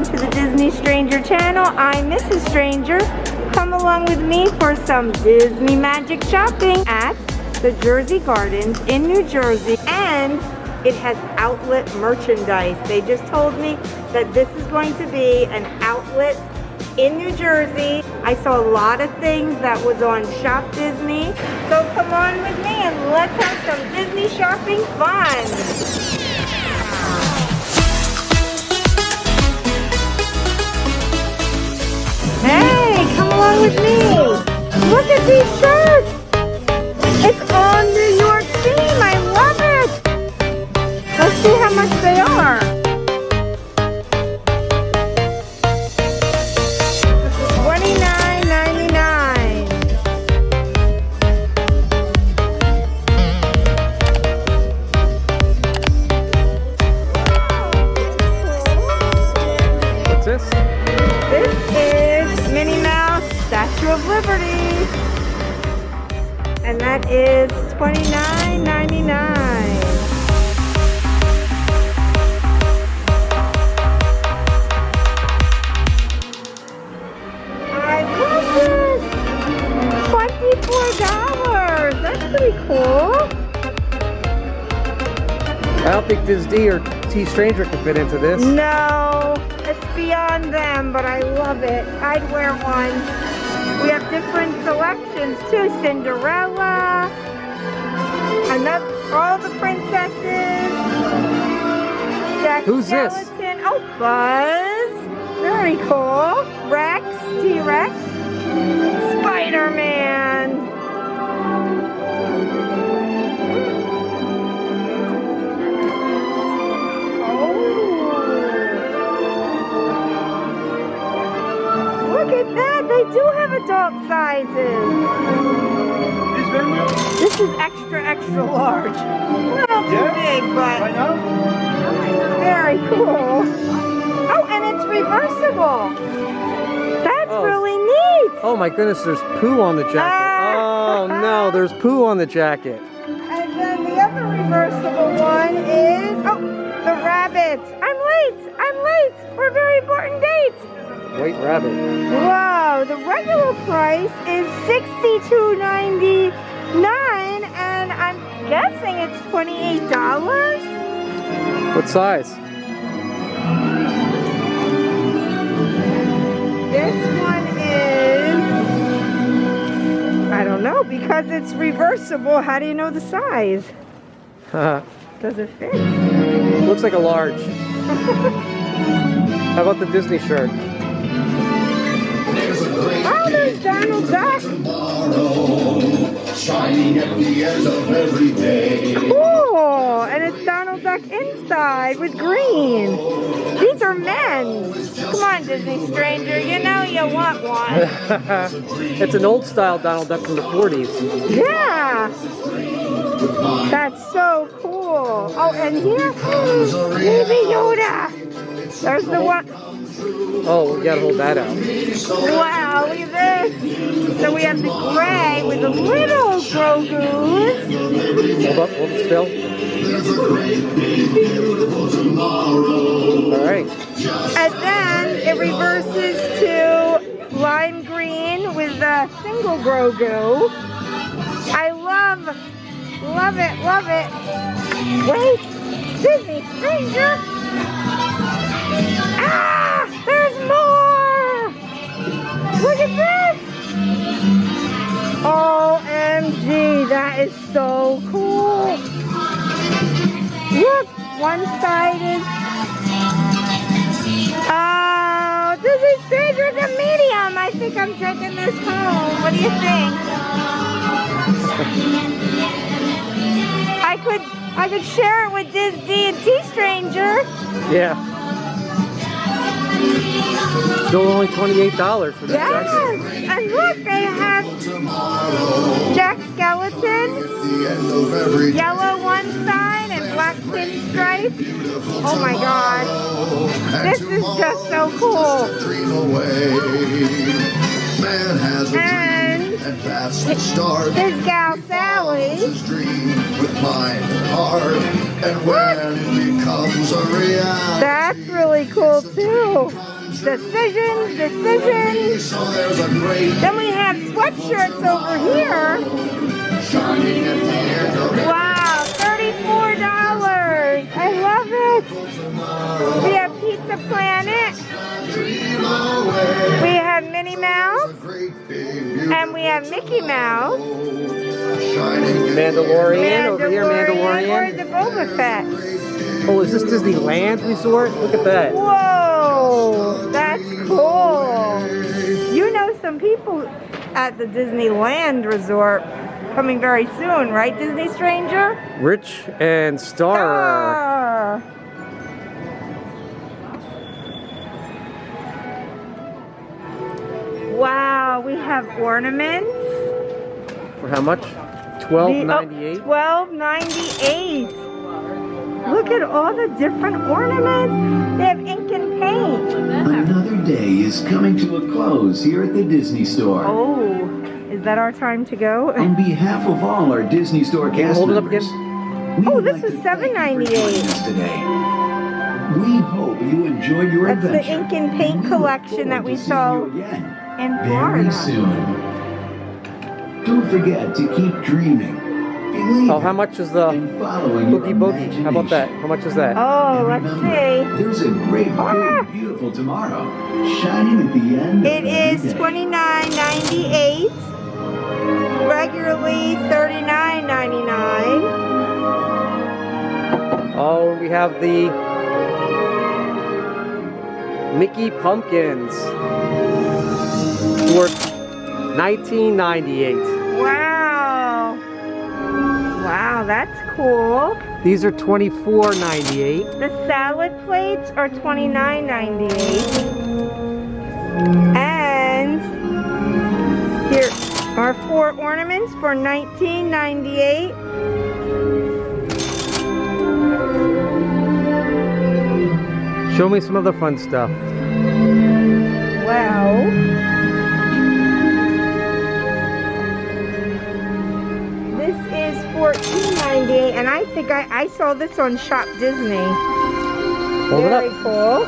to the Disney Stranger channel. I'm Mrs. Stranger. Come along with me for some Disney magic shopping at the Jersey Gardens in New Jersey. And it has outlet merchandise. They just told me that this is going to be an outlet in New Jersey. I saw a lot of things that was on Shop Disney. So come on with me and let's have some Disney shopping fun. Hey, come along with me. Look at these shirts. It's on New York theme. I love it. Let's see how much they are. $29.99. What's this? This is Minnie Mouse Statue of Liberty, and that is $29.99. I love this! $24. That's pretty cool. I don't think Disney or T Stranger can fit into this. No, it's beyond them, but I love it. I'd wear one. We have different selections too. Cinderella, all the princesses. Jack Who's Skeleton. this? Oh, Buzz. Very cool. Rex, T-Rex. Spider-Man. Look at that! They do have adult sizes. This is extra, extra large. A little too big, but very cool. Oh, and it's reversible. That's really neat. Oh my goodness, there's poo on the jacket. Oh no, there's poo on the jacket. And then the other reversible one is, oh, the rabbit. I'm late. For a very important date. White rabbit. Wow, the regular price is $62.99, and I'm guessing it's $28. What size? This one is, I don't know, because it's reversible. How do you know the size? Does it fit? Looks like a large. How about the Disney shirt? Oh, there's Donald Duck. Shining at the end of every day. Cool, and it's Donald Duck inside with green. These are men's. Come on, Disney Stranger, you know you want one. It's an old style Donald Duck from the 40s. Yeah. That's so cool. Oh, and here, Baby Yoda. There's the one. Oh, we gotta hold that out. Wow, look at this. So we have the gray with the little Grogu's. Hold it still. All right. And then it reverses to lime green with the single Grogu. I love it. Wait, Disney Stranger. Ah, there's more. Look at this. OMG, that is so cool. Look, one side is, oh, Disney Stranger is a medium. I think I'm taking this home. What do you think? I could share it with Disney and T Stranger. Yeah. Still only $28 for that jacket. Yes, and look, they have Jack Skeleton, yellow one side and black pinstripe. Oh my God, this is just so cool. And his gal Sally. That's really cool too. Decisions. So there's a great Then we have sweatshirts over here. shining at the end of Wow, $34. I love it. We have Pizza Planet. dream away. We have Minnie Mouse. Great big And we have Mickey Mouse. shining Mandalorian over here, Or Mandalorian. the Boba Fett. Oh, is this Disneyland Resort? Look at that. Whoa, that's cool. You know some people at the Disneyland Resort coming very soon, right, Disney Stranger? Rich and Star. Ah. Wow, we have ornaments. For how much? $12.98. $12.98. Look at all the different ornaments. They have ink and paint. Another day is coming to a close here at the Disney Store. Oh, is that our time to go? On behalf of all our Disney Store cast Hold it up members, again. we Oh, would this like is to thank you for $7.98. joining us today. We hope you enjoyed your That's the adventure. ink and paint We look collection that forward we to seeing saw you again in very Florida. soon. Don't forget to keep dreaming, believing, Oh, how much is the and following your Boogie Boogie? How about that? How much is that? Oh, And let's remember, see. there's a great, Ah. big, beautiful tomorrow shining at the end of It every is day. $29.98. Regularly $39.99. Oh, we have the Mickey Pumpkins for $19.98. Wow. Wow, that's cool. These are $24.98. The salad plates are $29.98. And here are 4 ornaments for $19.98. Show me some other fun stuff. Well, this is $14.98, and I think I saw this on Shop Disney. Hold it Very up. cool.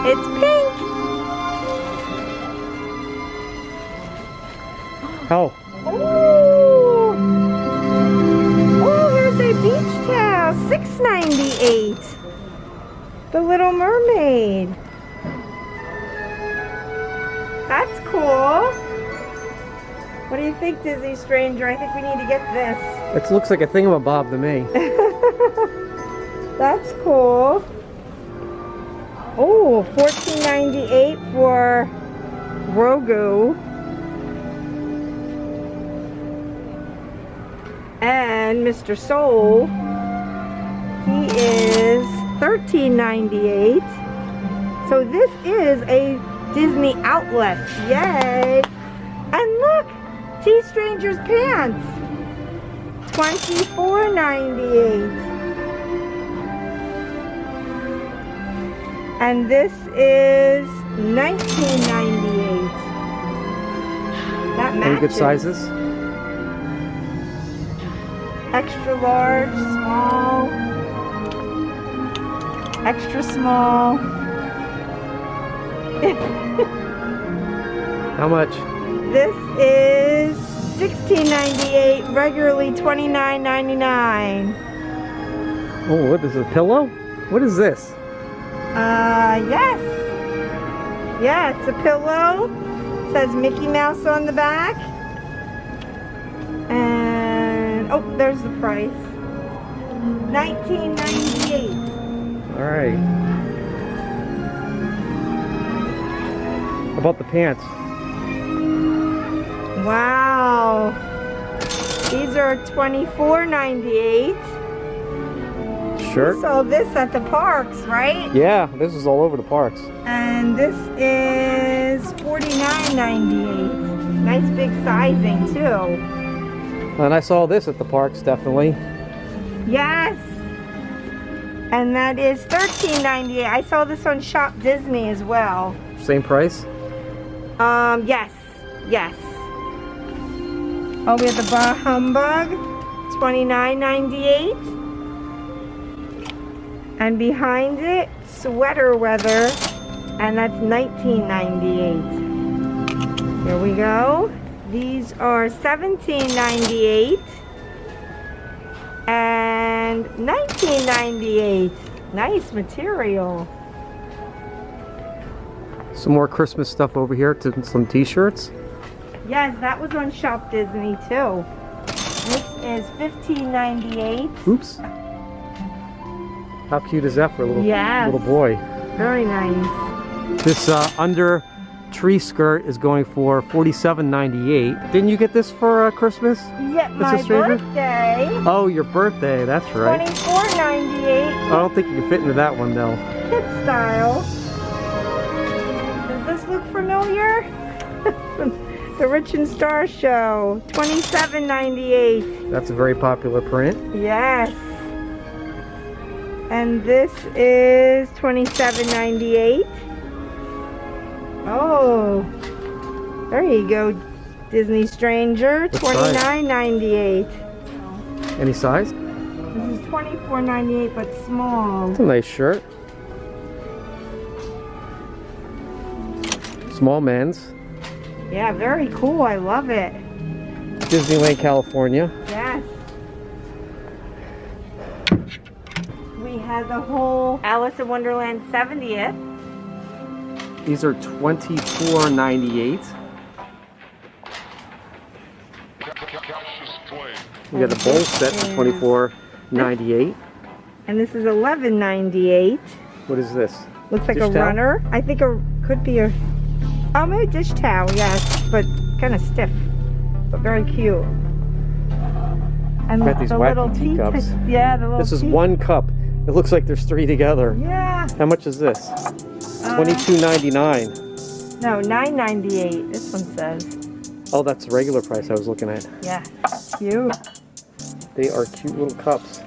It's pink. Oh, Oh, oh, here's a beach towel, $6.98. The Little Mermaid. That's cool. What do you think, Disney Stranger? I think we need to get this. it looks like a thingamabob to me. That's cool. Oh, $14.98 for Grogu. And Mr. Soul, he is $13.98. So this is a Disney outlet. Yay! And look, T Stranger's pants, $24.98. And this is $19.98. That matches. Any good sizes? Extra large, small, extra small. How much? This is $16.98, regularly $29.99. Oh, what is a pillow? What is this? Yes. Yeah, it's a pillow. It says Mickey Mouse on the back. And, oh, there's the price. $19.98. All right. How about the pants? Wow. These are $24.98. Shirt? We saw this at the parks, right? Yeah, this is all over the parks. And this is $49.98. Nice big sizing too. And I saw this at the parks, definitely. Yes. And that is $13.98. I saw this on Shop Disney as well. Same price? Yes. Yes. Oh, we have the Bah Humbug, $29.98. And behind it, sweater weather, and that's $19.98. Here we go. These are $17.98 and $19.98. Nice material. Some more Christmas stuff over here, some t-shirts. Yes, that was on Shop Disney too. This is $15.98. Oops. How cute is that for a little, Yes. little boy? Very nice. This under tree skirt is going for $47.98. Didn't you get this for Christmas? Yeah, my Mrs. Stranger? birthday. Oh, your birthday, that's right. $24.98. I don't think you can fit into that one though. Hip style. Does this look familiar? The Rich and Star Show. $27.98. That's a very popular print. Yes. And this is $27.98. Oh, there you go, Disney Stranger. What size? $29.98. Any size? This is $24.98, but small. It's a nice shirt. Small men's. Yeah, very cool. I love it. Disneyland, California. Yes. We have the whole Alice in Wonderland 70th. These are $24.98. We got a bowl set for $24.98. And this is $11.98. What is this? Looks like Dish a towel? runner. I think it could be a... Oh, maybe dish towel, yes. But kind of stiff. But very cute. And Got these the wacky little teacups. Yeah, the little This is tea- one cup. It looks like there's three together. Yeah. How much is this? $22.99. No, $9.98. This one says. Oh, that's the regular price I was looking at. Yeah. Cute. They are cute little cups.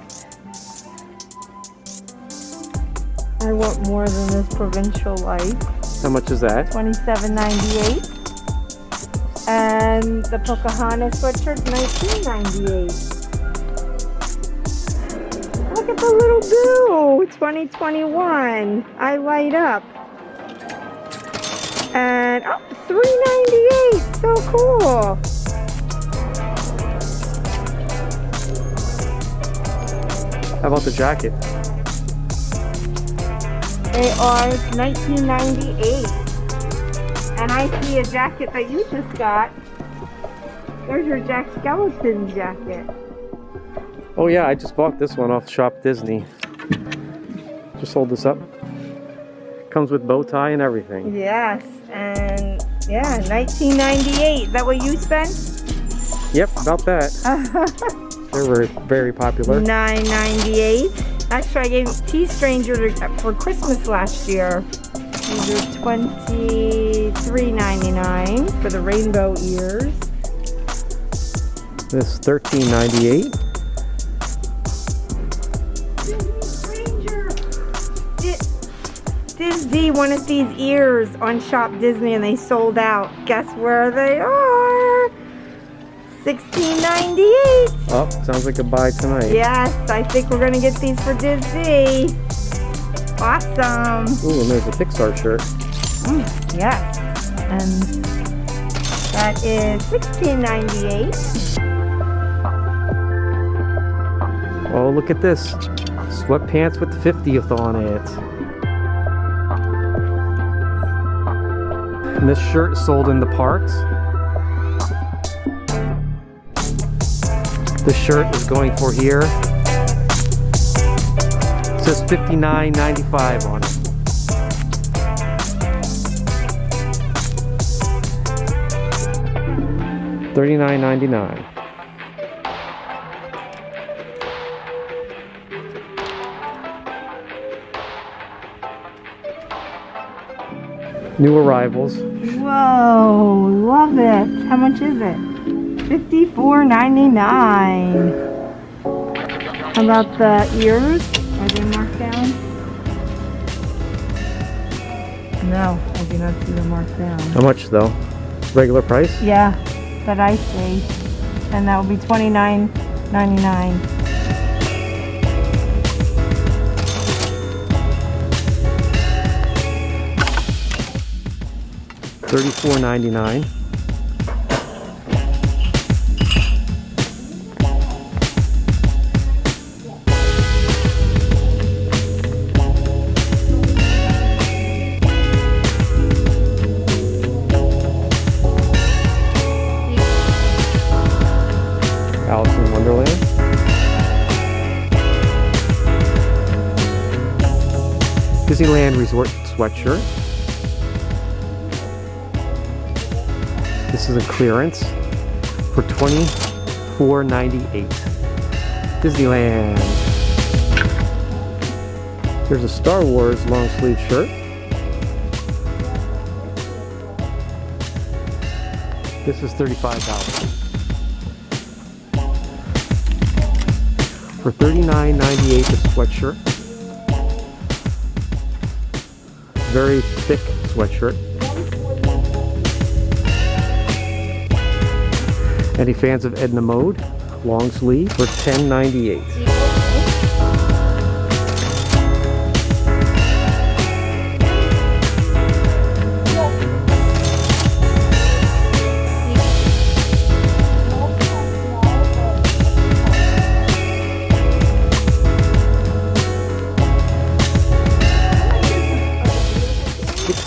I want more than this Provincial Life. How much is that? $27.98. And the Pocahontas sweatshirt, $19.98. Look at the little boo, 2021. I light up. And oh, $3.98. So cool. How about the jacket? They are $19.98. And I see a jacket that you just got. There's your Jack Skellington jacket. Oh yeah, I just bought this one off Shop Disney. Just hold this up. Comes with bow tie and everything. Yes, and yeah, $19.98. Is that what you spent? Yep, about that. They were very popular. $9.98. Actually, I gave Tea Stranger for Christmas last year. These are $23.99 for the rainbow ears. This $13.98. Disney wanted these ears on Shop Disney and they sold out. Guess where they are? $16.98. Oh, sounds like a buy tonight. Yes, I think we're gonna get these for Disney. Awesome. Ooh, and there's a Pixar shirt. Yes. And that is $16.98. Oh, look at this. Sweatpants with 50th on it. And this shirt is sold in the parks. This shirt is going for here. It says $59.95 on it. $39.99. New arrivals. Whoa, love it. How much is it? $54.99. How about the ears? Are they marked down? No, I do not see them marked down. How much though? Regular price? Yeah, that I see. And that will be $29.99. $34.99. Alice in Wonderland. Disneyland Resort sweatshirt. This is a clearance for $24.98. Disneyland. There's a Star Wars long sleeve shirt. This is $35. For $39.98 a sweatshirt. Very thick sweatshirt. Any fans of Edna Mode? Long sleeve for $10.98.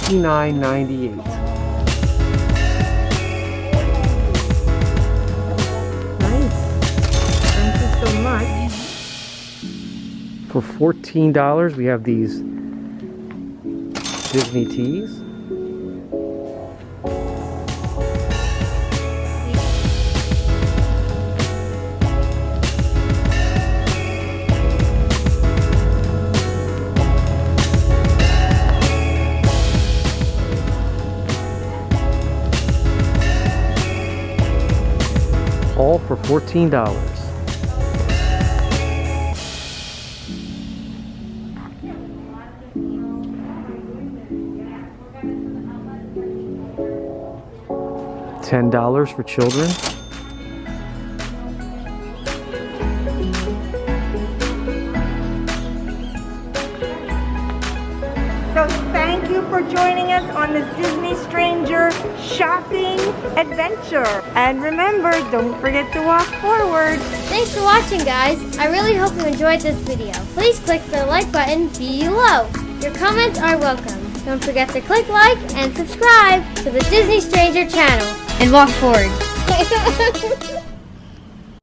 $69.98. Nice. Thank you so much. For $14, we have these Disney tees. All for $14. $10 for children. So thank you for joining us on this Disney Stranger shopping adventure. And remember, don't forget to walk forward. Thanks for watching, guys. I really hope you enjoyed this video. Please click the like button below. Your comments are welcome. Don't forget to click like and subscribe to the Disney Stranger channel. And walk forward.